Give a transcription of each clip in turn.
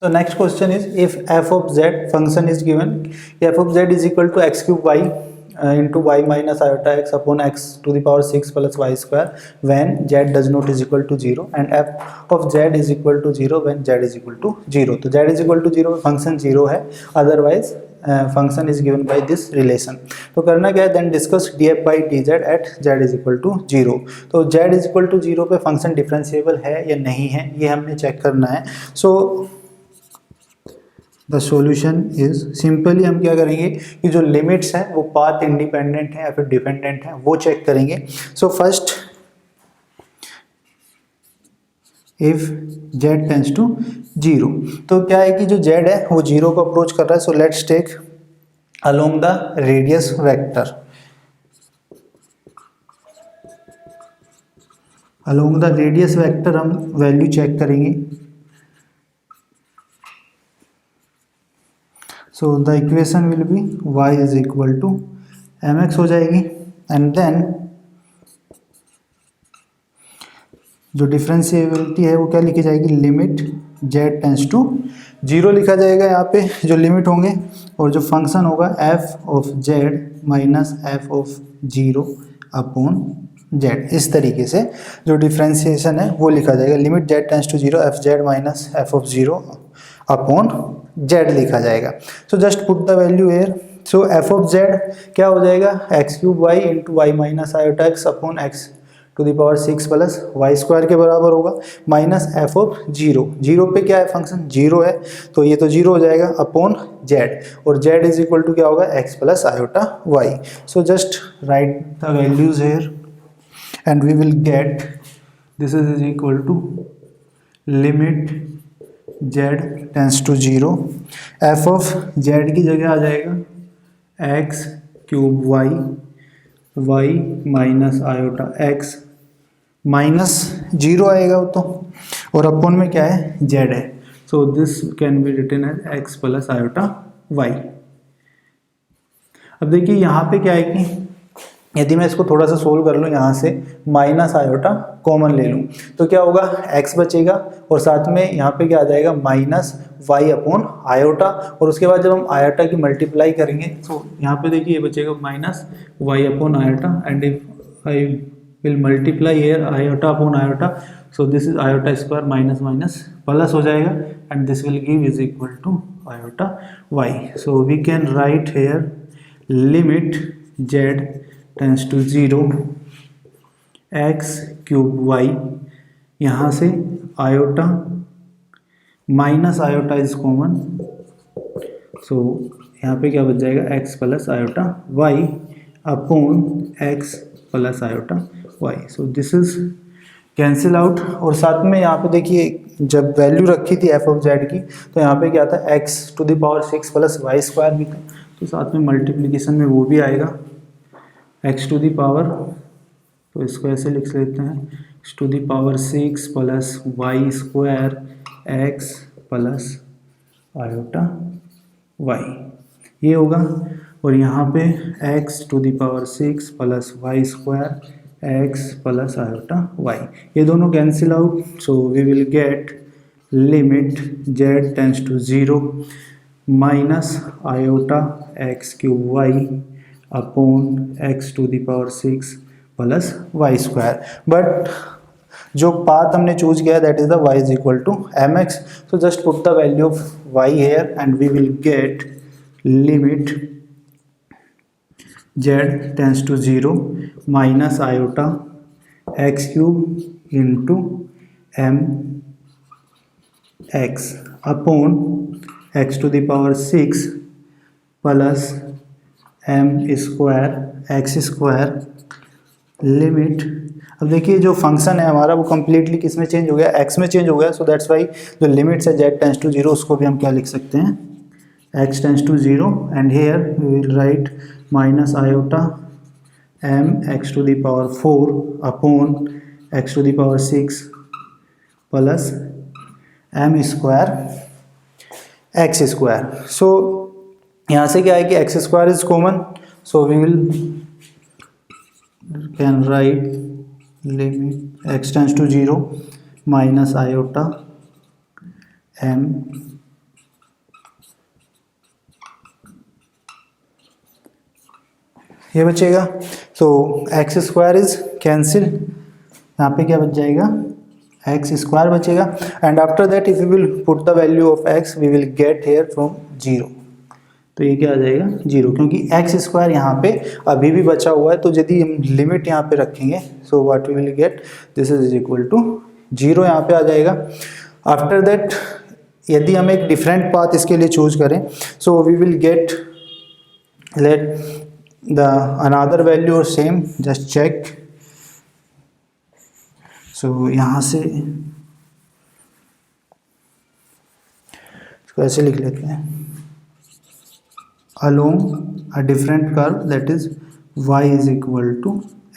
So next question is, if f of z function is given, f of z is equal to x cube y into y minus iota x upon x to the power 6 plus y square when z does not is equal to 0, and f of z is equal to 0 when z is equal to 0. तो z is equal to 0 function 0 है, अदरवाइज function is given by this relation. तो करना क्या है, then discuss df by dz at z is equal to 0. तो z is equal to 0 पे function differentiable है या नहीं है, ये हमने चेक करना है. So the solution is, simply हम क्या करेंगे कि जो लिमिट्स हैं वो पाथ इंडिपेंडेंट है या फिर डिपेंडेंट है वो चेक करेंगे. So first, if z tends to 0, तो क्या है कि जो z है वो 0 को अप्रोच कर रहा है. So let's take along the radius vector. Along the radius vector हम वैल्यू चेक करेंगे. So the equation will be y is equal to mx हो जाएगी, एंड देन जो डिफरेंशिएबिलिटी है वो क्या लिखी जाएगी, लिमिट z टेंड्स टू 0 लिखा जाएगा यहाँ पे जो लिमिट होंगे, और जो फंक्शन होगा f of z minus f of 0 upon z. इस तरीके से जो डिफरेंशिएशन है वो लिखा जाएगा, limit z tends to 0 f z minus f of 0 upon z लिखा जाएगा. So just put the value here. So f of z क्या हो जाएगा, x cube y into y minus iota x upon x to the power 6 plus y square के बराबर होगा, minus f of 0. 0 पे क्या है, फंक्शन 0 है, तो ये तो 0 हो जाएगा अपॉन z, और z इज इक्वल टू क्या होगा, x plus iota y. So just write the values here and we will get this is equal to limit z tends to 0, f of z की जगह आ जाएगा x cube y minus iota x minus 0 आएगा वो तो, और upon में क्या है, z है. So this can be written as x plus iota y. अब देखिए यहाँ पे क्या है कि यदि मैं इसको थोड़ा सा सोल्व कर लूँ, यहाँ से माइनस आयोटा कॉमन ले लूँ तो क्या होगा, x बचेगा, और साथ में यहाँ पे क्या आ जाएगा, माइनस y अपॉन आयोटा, और उसके बाद जब हम आयोटा की मल्टीप्लाई करेंगे तो यहाँ पे देखिए ये बचेगा minus y upon iota, and if I will multiply here iota upon iota, so this is iota square minus minus plus हो जाएगा, and this will give is equal to iota y. So we can write here limit z tends to 0 x cube y, यहाँ से iota minus iota is common, so यहाँ पे क्या बच जाएगा, x plus iota y upon x plus iota y. So this is cancel out, और साथ में यहाँ पे देखिए जब वैल्यू रखी थी f ऑफ z की तो यहाँ पे क्या था, x to the power 6 plus y square भी था, तो साथ में मल्टीप्लिकेशन में वो भी आएगा x टू दी पावर, तो इसको ऐसे लिख लेते हैं, x to the power 6 plus y square x plus iota y ये होगा, और यहाँ पे x to the power 6 plus y square x plus iota y, ये दोनों cancel out. So we will get limit z tends to 0 minus iota x cube y upon x to the power 6 plus y square. But जो path हमने choose किया that is the y is equal to mx. So just put the value of y here and we will get limit z tends to 0 minus iota x cube into m x upon x to the power 6 plus m square x square limit. अब देखिए जो function है हमारा वो completely किस में change हो गया, x में चेंज हो गया. सो दैट्स वाई जो लिमिट्स है z टेंड्स टू 0 उसको भी हम क्या लिख सकते हैं, x tends to 0, and here we will write minus iota m x to the power 4 upon x to the power 6 plus m square x square. So यहाँ से क्या है कि x square is common, so we will can write limit x tends to 0 minus iota m ये बचेगा। So x square is cancel, यहाँ पे क्या बच जाएगा, एक्स स्क्वायर बचेगा। And after that if you will put the value of x we will get here from 0। तो ये क्या आ जाएगा 0, क्योंकि एक्स स्क्वायर यहाँ पे अभी भी बचा हुआ है। तो यदि हम लिमिट यहाँ पे रखेंगे so what we will get, this is equal to 0 यहाँ पे आ जाएगा। आफ्टर दैट यदि हम एक डिफरेंट पाथ इसके लिए चूज करें so we will get let the another value और सेम, जस्ट चेक। सो यहाँ से इसको ऐसे लिख लेते हैं, along a different curve that is y is equal to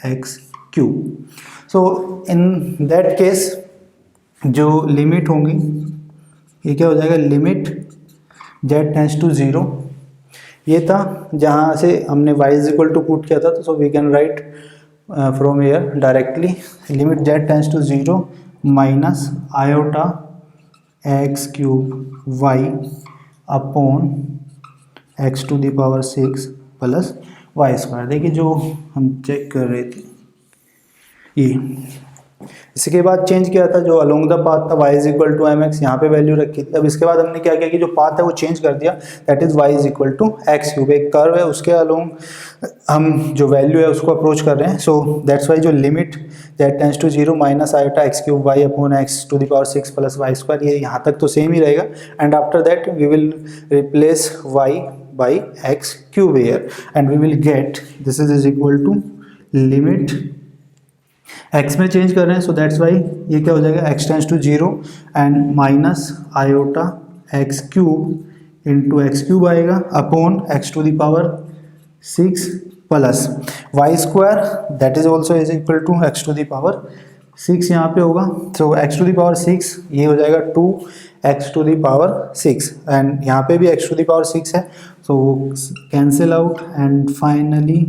x cube। so in that case जो लिमिट होंगी ये क्या हो जाएगा, लिमिट z टेंड्स टू 0। ये था जहाँ से हमने y is equal to put किया था, तो so we can write from here directly limit z tends to 0 minus iota x cube y upon x to the power 6 plus y square. देखिए जो हम चेक कर रहे थे ये, इसके बाद चेंज किया था, जो अलोंग द पाथ था y is equal to m x, यहाँ पे वैल्यू रखी थी। अब इसके बाद हमने क्या किया कि जो पाथ है वो चेंज कर दिया, that is y is equal to x cube. एक कर्व है उसके अलोंग हम जो वैल्यू है उसको अप्रोच कर रहे हैं। सो दैट्स वाई जो limit that tends to 0 minus iota x cube y upon x to the power 6 plus y square, ये यहाँ तक तो सेम ही रहेगा। And after that we will replace y by x cube here and we will get this is equal to limit x में change कर रहे हैं, so that's why ये क्या हो जाएगा, x tends to 0 and minus iota x cube into x cube आएगा upon x to the power 6 plus y square that is also is equal to x to the power 6 यहाँ पे होगा। So x to the power 6 ये हो जाएगा 2x to the power 6 and यहाँ पे भी x टू द पावर 6 है, सो वो cancel out and finally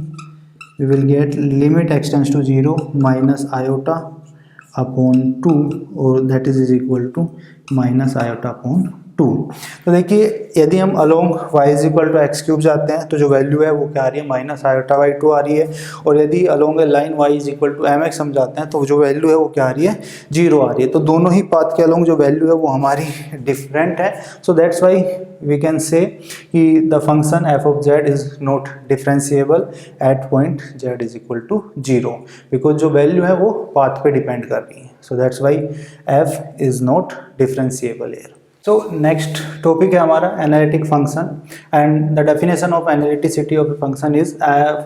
we will get limit x tends to 0 minus iota upon 2 और that is equal to minus iota upon 2। तो देखिए यदि हम along y is equal to x cube जाते हैं तो जो वैल्यू है वो क्या आ रही है, माइनस आयोटा बाई 2 आ रही है। और यदि along a line y is equal to m x हम जाते हैं तो जो वैल्यू है वो क्या आ रही है, 0 आ रही है। तो दोनों ही पाथ के अलोंग जो वैल्यू है वो हमारी डिफरेंट है। So that's why we can say कि the function f of z is not differentiable at point z is equal to 0, because जो वैल्यू है वो पाथ पे डिपेंड कर रही है। So that's why f is not differentiable here. So next topic है हमारा analytic function and the definition of analyticity of a function is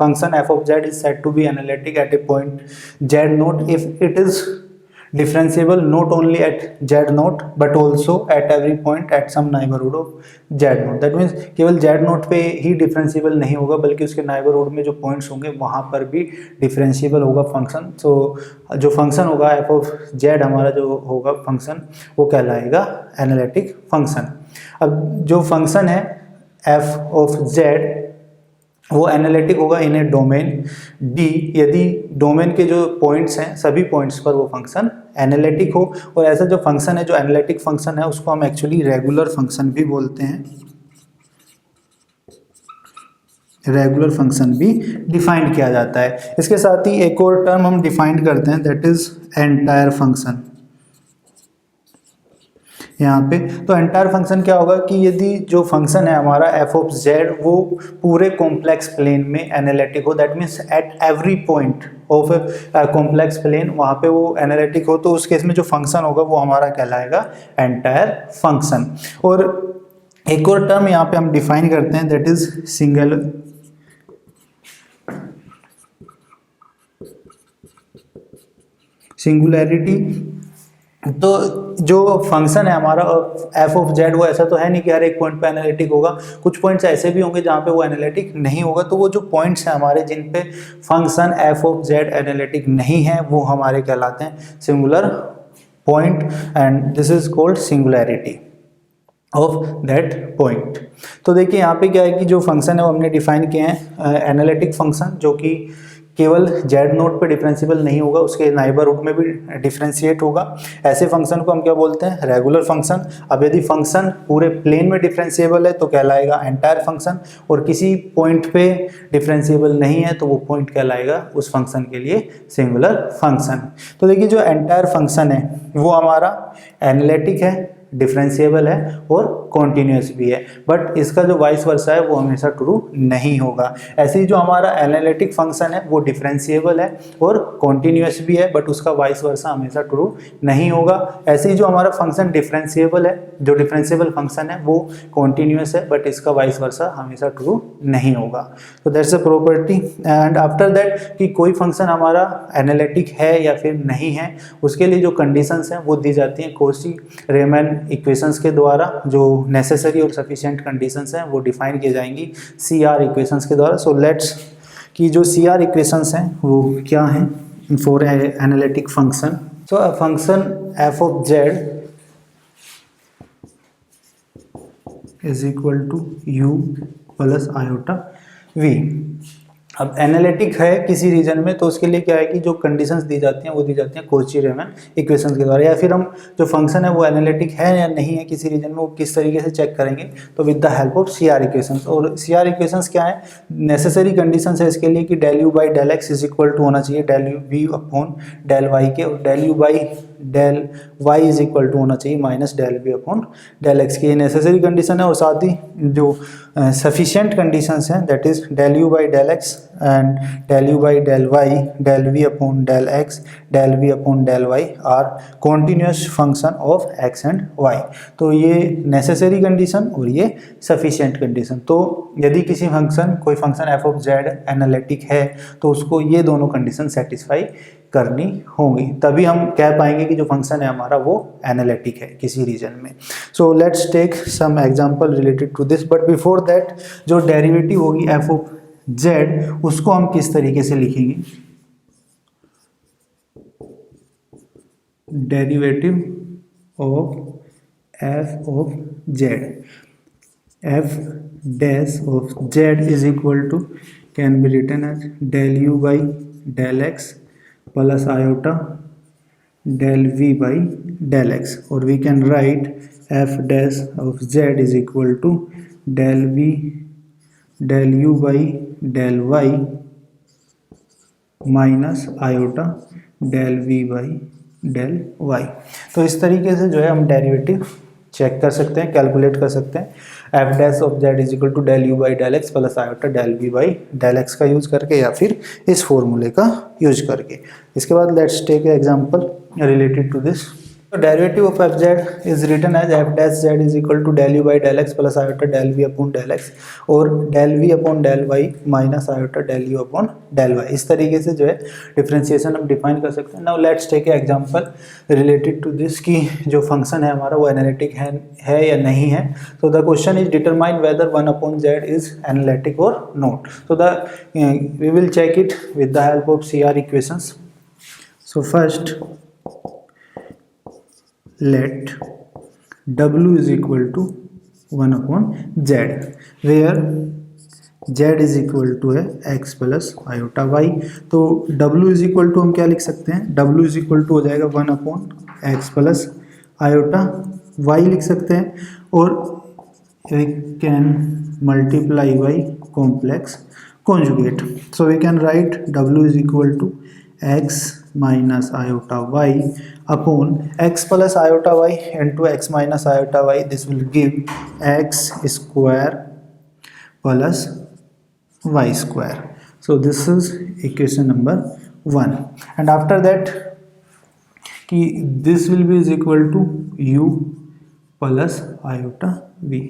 function f of z is said to be analytic at a point z naught if it is differentiable not only at z naught but also at every point at some neighborhood of z naught। that means केवल z naught पे ही differentiable नहीं होगा बल्कि उसके neighborhood में जो points होंगे वहाँ पर भी differentiable होगा function। so जो function होगा f of z हमारा जो होगा function वो कहलाएगा analytic function। अब जो function है f of z वो एनालिटिक होगा इन ए डोमेन D यदि डोमेन के जो पॉइंट्स हैं सभी पॉइंट्स पर वो फंक्शन एनालिटिक हो। और ऐसा जो फंक्शन है जो एनालिटिक फंक्शन है उसको हम एक्चुअली रेगुलर फंक्शन भी बोलते हैं, रेगुलर फंक्शन भी डिफाइंड किया जाता है। इसके साथ ही एक और टर्म हम डिफाइंड करते हैं दैट इज एंटायर फंक्शन यहाँ पे। तो एंटायर फंक्शन क्या होगा कि यदि जो फंक्शन है हमारा f ऑफ z वो पूरे कॉम्प्लेक्स प्लेन में एनालिटिक हो, that means at every point of complex plane वहाँ पे वो एनालिटिक हो, तो उस केस में जो फंक्शन होगा वो हमारा कहलाएगा एंटायर फंक्शन। और एक और टर्म यहाँ पे हम डिफाइन करते हैं दैट इज सिंगुलैरिटी। तो जो फंक्शन है हमारा f ऑफ z वो ऐसा तो है नहीं कि हर एक पॉइंट पे एनालिटिक होगा, कुछ पॉइंट्स ऐसे भी होंगे जहाँ पे वो एनालिटिक नहीं होगा। तो वो जो पॉइंट्स हैं हमारे जिन पे function f of z analytic नहीं है वो हमारे कहलाते हैं singular point and this is called singularity of that point. तो देखिए यहाँ पे क्या है कि जो फंक्शन है वो हमने डिफाइन किए हैं एनालिटिक फंक्शन जो कि केवल जेड नोट पे डिफरेंशिएबल नहीं होगा, उसके नाइबरहुड में भी डिफरेंशिएट होगा। ऐसे फंक्शन को हम क्या बोलते हैं? Regular function. अब यदि फंक्शन पूरे प्लेन में डिफरेंशिएबल है तो कहलाएगा एंटायर फंक्शन, और किसी पॉइंट पे डिफरेंशिएबल नहीं है तो वो पॉइंट कहलाएगा उस फंक्शन के लिए सिंगुलर फंक्शन। तो देखिए जो एंटायर फंक्शन है वो हमारा एनालिटिक है, डिफरेंशिएबल है और कॉन्टिन्यूस भी है, बट इसका जो वाइस वर्सा है वो हमेशा ट्रू नहीं होगा। ऐसे ही जो हमारा एनालिटिक फंक्शन है वो डिफरेंशिएबल है और कॉन्टिन्यूस भी है, बट उसका वाइस वर्सा हमेशा ट्रू नहीं होगा। ऐसे ही जो हमारा फंक्शन डिफरेंशिएबल है, जो डिफरेंशिएबल फंक्शन है वो कॉन्टिन्यूस है, बट इसका वाइस वर्सा हमेशा ट्रू नहीं होगा। तो that's a property. And after that कि कोई फंक्शन हमारा एनालिटिक है या फिर नहीं है, उसके लिए जो कंडीशंस हैं वो दी जाती हैं कॉची रीमैन इक्वेशंस के द्वारा। जो नेसेसरी और सफिशिएंट कंडीशंस हैं वो डिफाइन की जाएंगी CR इक्वेशंस के द्वारा। सो लेट्स कि जो CR इक्वेशंस हैं वो क्या हैं for analytic function. So a function f of z is equal to u plus iota v। अब एनालिटिक है किसी रीजन में तो उसके लिए क्या है कि जो कंडीशंस दी जाती हैं वो दी जाती हैं कॉची रीमैन इक्वेशंस के द्वारा। या फिर हम जो फंक्शन है वो एनालिटिक है या नहीं है किसी रीजन में, वो किस तरीके से चेक करेंगे? तो with the help of CR equations. और CR इक्वेशंस क्या है? नेसेसरी कंडीशंस है इसके लिए कि del u by del x is equal to होना चाहिए del v upon del y के, और del u by del y is equal to होना चाहिए minus del v upon del x की। ये नेसेसरी कंडीशन है। और साथ ही जो सफिशिएंट कंडीशंस हैं that is del u by del x and del u by del y, del v upon del x, del v upon del y are continuous function of x and y। तो ये necessary condition और ये sufficient condition. तो यदि किसी function कोई function f of z analytic है तो उसको ये दोनों कंडीशन सेटिस्फाई करनी होगी, तभी हम कह पाएंगे कि जो फंक्शन है हमारा वो एनालिटिक है किसी रीजन में। So let's take some example related to this, but before that जो डेरिवेटिव होगी f ऑफ z उसको हम किस तरीके से लिखेंगे? Derivative of f of z, f dash of z is equal to can be written as del u by del x plus iota del v by del x, or we can write f dash of z is equal to del v del u by del y minus iota del v by del y। तो इस तरीके से जो है हम derivative check कर सकते हैं, कैलकुलेट कर सकते हैं। f dash of z is equal to del u by del x plus iota del v by del x का यूज करके या फिर इस फॉर्मूले का यूज करके। इसके बाद let's take example related to this. Derivative of f z is written as f dash z is equal to del u by del x plus iota del v upon del x और del v upon del y minus iota del u upon del y। इस तरीके से जो है differentiation हम define कर सकते हैं। Now let's take a example related to this कि जो फंक्शन है हमारा वो एनालिटिक है या नहीं है। तो the question is determine whether 1 upon z is analytic और not. So we will check it with the help of CR equations. So first let w is equal to 1 upon z, where z is equal to है x plus iota y। तो w is equal to हम क्या लिख सकते हैं? w is equal to हो जाएगा 1 upon x plus iota y लिख सकते हैं, और we can multiply by complex conjugate। So we can write w is equal to x minus iota y upon x plus iota y into x minus iota y. This will give x square plus y square. So this is equation number 1, and after that this will be is equal to u plus iota v.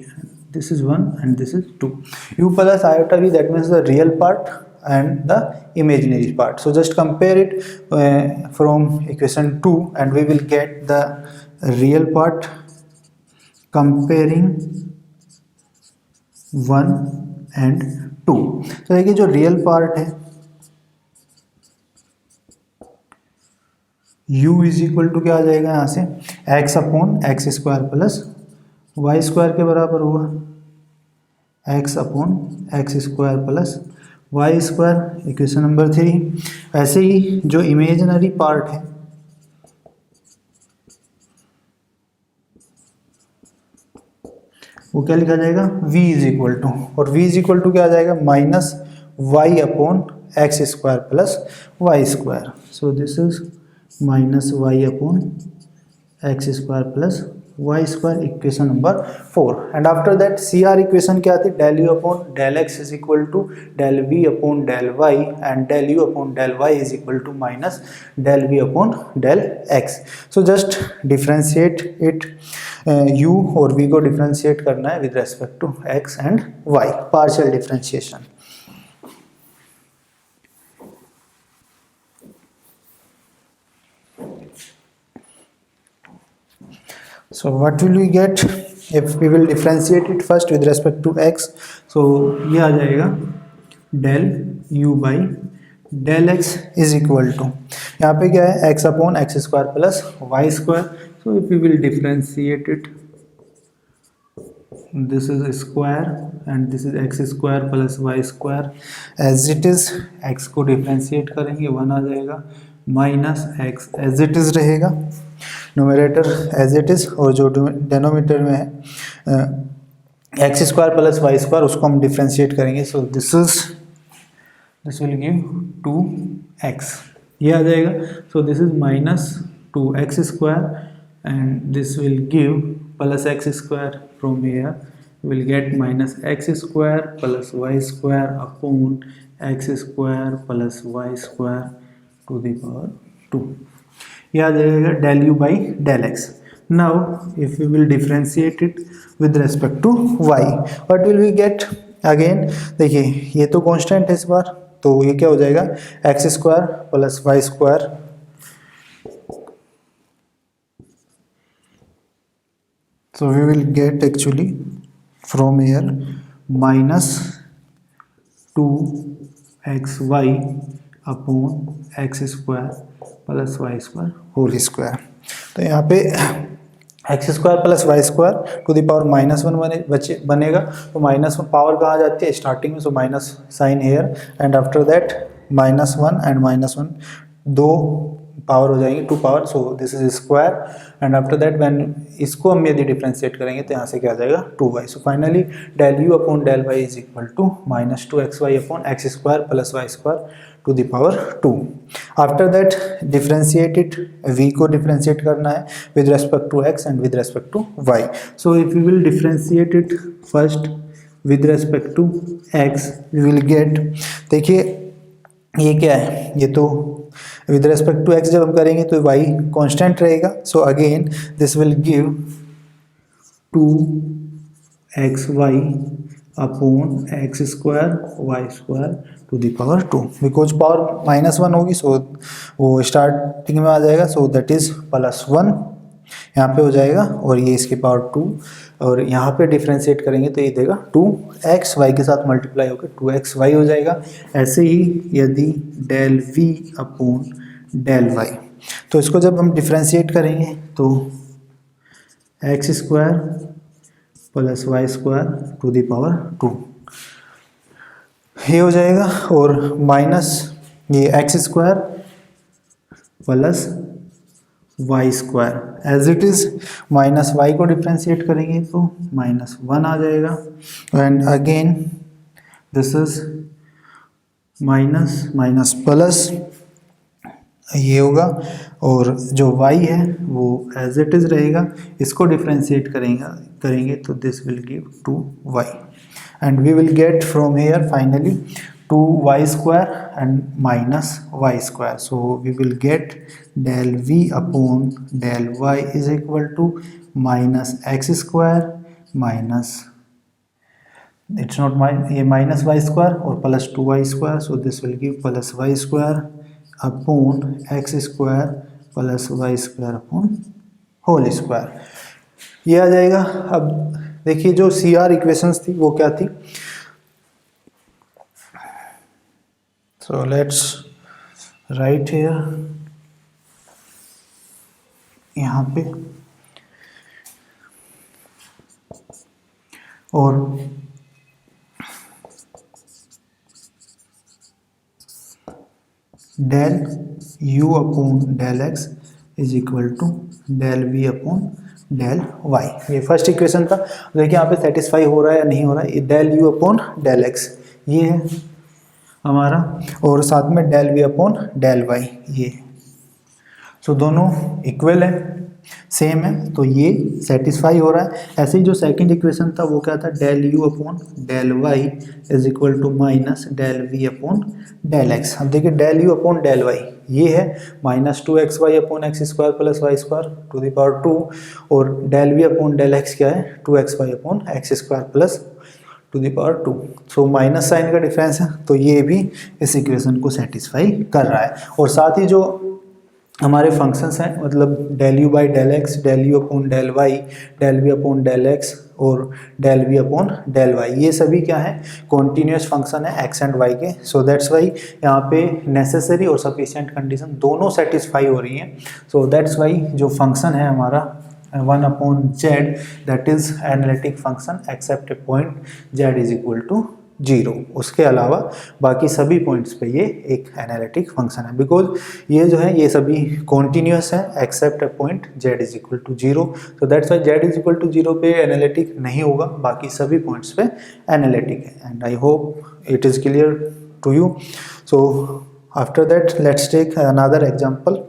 This is 1 and this is 2. U plus iota v, that means the real part and the imaginary part. So just compare it from equation 2 and we will get the real part comparing 1 and 2। तो देखिए जो real part है u is equal to क्या आ जाएगा यहाँ से? x upon x square plus y square के बराबर होगा, x upon x square plus y square equation number 3। ऐसे ही जो इमेजिनरी पार्ट है वो क्या लिखा जाएगा, v इज इक्वल टू, और v इज इक्वल टू क्या आ जाएगा, minus y upon x square plus y square. So this is minus y upon x square plus y square equation number 4। And after that C R equation क्या आती है, del u upon del x is equal to del v upon del y and del u upon del y is equal to minus del v upon del x. So just differentiate it, u और v को differentiate करना है with respect to x and y, partial differentiation. So what will we get if we will differentiate it first with respect to x? So ये आ जाएगा del u by del x is equal to, यहाँ पे क्या है, x upon x square plus y square. So if we will differentiate it, this is square and this is x square plus y square as it is। x को differentiate करेंगे 1 आ जाएगा, minus x as it is रहेगा, numerator as it is, और जो denominator में है x square plus y square उसको हम डिफ्रेंशिएट करेंगे। सो दिस विल गिव 2x, ये आ जाएगा। So this is minus 2x square and this will give plus x square, from here will get minus x square plus y square upon x square plus y square to the power 2, ये आ जाएगा del u by del x. Now if we will differentiate it with respect to y, what will we get, again देखिए ये तो constant है इस बार, तो ये क्या हो जाएगा, x square plus y square, so we will get actually from here minus 2xy upon x square plus y square whole square. तो यहाँ पे x square plus y square to the power -1 बनेगा। तो -1 पावर कहाँ जाती है, starting में, so minus sign here and after that -1 and -1 दो पावर हो जाएंगे, 2 power, so this is square and after that when इसको हम यदि डिफ्रेंशिएट करेंगे तो यहाँ से क्या आ जाएगा 2y। So finally del u upon del y is equal to minus 2xy upon x square plus y square to the power 2। After that differentiate it, v को डिफ्रेंशिएट करना है with respect to x and with respect to y। So if you will differentiate it first with respect to x, we will get, देखिए ये क्या है, ये तो with respect to x जब हम करेंगे तो y कांस्टेंट रहेगा। So again this will give 2xy upon x square y square to the power 2, because power -1 होगी, सो वो स्टार्टिंग में आ जाएगा, सो दैट इज +1 यहाँ पे हो जाएगा, और ये इसकी पावर 2, और यहाँ पे डिफ्रेंशिएट करेंगे तो ये देगा 2xy के साथ मल्टीप्लाई होकर 2xy हो जाएगा। ऐसे ही यदि del v upon del y, तो इसको जब हम डिफ्रेंशिएट करेंगे तो x square plus y square to the power 2 ये हो जाएगा, और माइनस ये x square plus y square as it is, minus y को डिफ्रेंशिएट करेंगे तो -1 आ जाएगा and again this is minus minus plus ये होगा, और जो y है वो एज इट इज रहेगा, इसको डिफ्रेंशिएट करेंगे तो this will give 2y and we will get from here finally 2y square and minus y square. So we will get del v upon del y is equal to minus x square minus, it's not ये minus y square और plus 2y square, so this will give plus y square upon x square plus y square upon whole square, ये आ जाएगा। अब देखिए जो C R equations थी वो क्या थी, सो लेट्स राइट हियर, यहाँ पे, और del u upon del x is equal to del v upon del y। ये फर्स्ट इक्वेशन था। देखिए यहाँ पे सेटिस्फाई हो रहा है या नहीं हो रहा है। Del u upon del x ये है हमारा, और साथ में del v upon del y ये। सो दोनों इक्वल है, सेम है, तो ये सेटिस्फाई हो रहा है। ऐसे ही जो सेकंड इक्वेशन था वो क्या था, del u upon del y is equal to minus del v upon del x। अब देखिए del u upon del y ये है minus 2xy upon x square plus y square to the power 2, और del v upon del x क्या है, 2xy upon x square plus to the power 2। So minus sine का difference है, तो ये भी इस इक्वेशन को सेटिस्फाई कर रहा है। और साथ ही जो हमारे फंक्शंस हैं, मतलब del u by del x, del u upon del y, del v upon del x और del v upon del y, ये सभी क्या है, कॉन्टीन्यूस फंक्शन है एक्स एंड वाई के। सो दैट्स वाई यहाँ पे नेसेसरी और सफिशिएंट कंडीशन दोनों सेटिस्फाई हो रही हैं। सो दैट्स वाई जो फंक्शन है हमारा 1 upon z, that is analytic function except a point z is equal to 0। उसके अलावा बाकी सभी पॉइंट्स पे ये एक एनालिटिक फंक्शन है, बिकॉज ये जो है ये सभी कॉन्टिन्यूस है except a point z is equal to 0। So that's why z is equal to 0 पे एनालिटिक नहीं होगा, बाकी सभी पॉइंट्स पे एनालिटिक है। And I hope it is clear to you. So after that let's take another example.